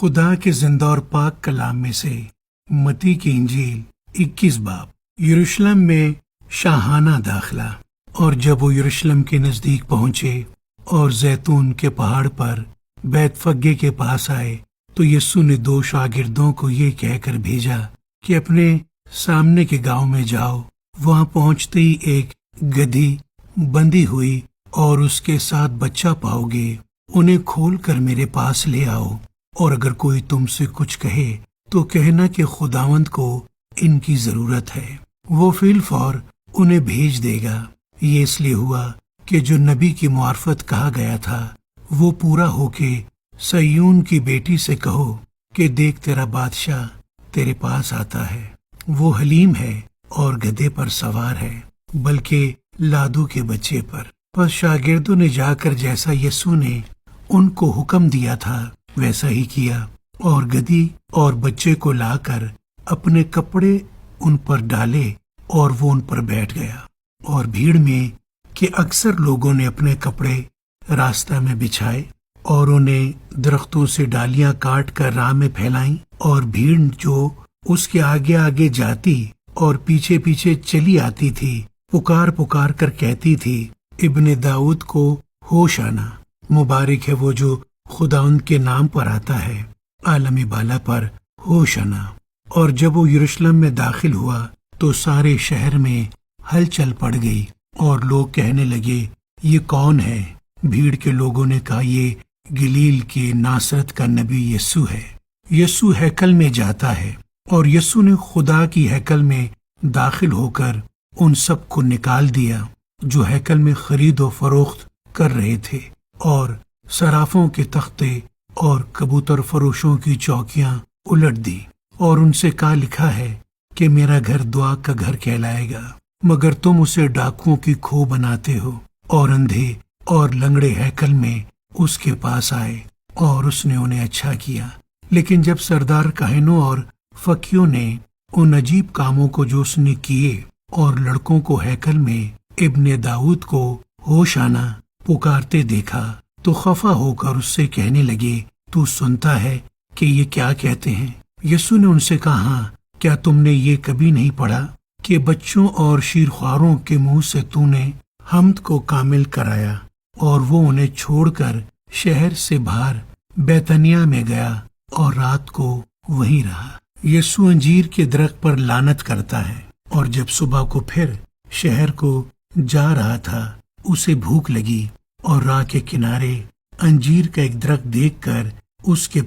خدا کے زندہ اور پاک کلام میں سے متی کی انجیل 21 باب۔ یروشلم میں شاہانہ داخلہ۔ اور جب وہ یروشلم کے نزدیک پہنچے اور زیتون کے پہاڑ پر بیت فگے کے پاس آئے تو یسوع نے 2 شاگردوں کو یہ کہہ کر بھیجا کہ اپنے سامنے کے گاؤں میں جاؤ۔ وہاں پہنچتے ہی ایک گدھی بندھی ہوئی اور اس کے ساتھ بچہ پاؤ گے، انہیں کھول کر میرے پاس لے آؤ، اور اگر کوئی تم سے کچھ کہے تو کہنا کہ خداوند کو ان کی ضرورت ہے، وہ فی الفور انہیں بھیج دے گا۔ یہ اس لیے ہوا کہ جو نبی کی معرفت کہا گیا تھا وہ پورا ہو کے سیون کی بیٹی سے کہو کہ دیکھ تیرا بادشاہ تیرے پاس آتا ہے، وہ حلیم ہے اور گدھے پر سوار ہے، بلکہ لادو کے بچے پر۔ پس شاگردوں نے جا کر جیسا یسوع نے ان کو حکم دیا تھا ویسا ہی کیا، اور گدھی اور بچے کو لا کر اپنے کپڑے ان پر ڈالے اور وہ ان پر بیٹھ گیا۔ اور بھیڑ میں کہ اکثر لوگوں نے اپنے کپڑے راستہ میں بچھائے اور انہیں درختوں سے ڈالیاں کاٹ کر راہ میں پھیلائیں، اور بھیڑ جو اس کے آگے آگے جاتی اور پیچھے پیچھے چلی آتی تھی پکار پکار کر کہتی تھی، ابن داؤد کو ہوش آنا، مبارک ہے وہ جو خداوند کے نام پر آتا ہے، عالم بالا پر ہوش آنا۔ اور جب وہ یروشلم میں داخل ہوا تو سارے شہر میں ہلچل پڑ گئی، اور لوگ کہنے لگے یہ کون ہے؟ بھیڑ کے لوگوں نے کہا یہ گلیل کے ناصرت کا نبی یسوع ہے۔ یسوع ہیکل میں جاتا ہے، اور یسوع نے خدا کی ہیکل میں داخل ہو کر ان سب کو نکال دیا جو ہیکل میں خرید و فروخت کر رہے تھے، اور صرافوں کے تختے اور کبوتر فروشوں کی چوکیاں الٹ دی، اور ان سے کہا لکھا ہے کہ میرا گھر دعا کا گھر کہلائے گا، مگر تم اسے ڈاکوؤں کی کھو بناتے ہو۔ اور اندھے اور لنگڑے ہیکل میں اس کے پاس آئے، اور اس نے انہیں اچھا کیا۔ لیکن جب سردار کاہنوں اور فقیوں نے ان عجیب کاموں کو جو اس نے کیے اور لڑکوں کو ہیکل میں ابن داؤد کو ہوش آنا پکارتے دیکھا تو خفا ہو کر اس سے کہنے لگے، تو سنتا ہے کہ یہ کیا کہتے ہیں؟ یسوع نے ان سے کہا، ہاں، کیا تم نے یہ کبھی نہیں پڑھا کہ بچوں اور شیرخواروں کے منہ سے تو نے حمد کو کامل کرایا؟ اور وہ انہیں چھوڑ کر شہر سے باہر بیتنیا میں گیا اور رات کو وہیں رہا۔ یسوع انجیر کے درخت پر لعنت کرتا ہے۔ اور جب صبح کو پھر شہر کو جا رہا تھا، اسے بھوک لگی، اور راہ کے کنارے انجیر کا ایک درخت دیکھ کر اس کے